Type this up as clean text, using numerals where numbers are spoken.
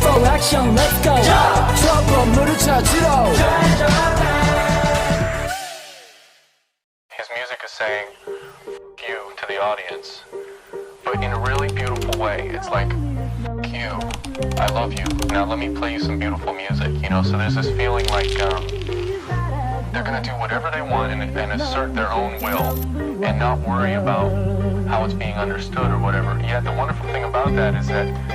for action, let's go. trouble 찾으러. His music is saying you to the audience, but in a really beautiful way. It's like, you, I love you. Now let me play you some beautiful music, you know? So there's this feeling like they're gonna do whatever they want and assert their own will and not worry about how it's being understood or whatever. Yet the wonderful thing about that is that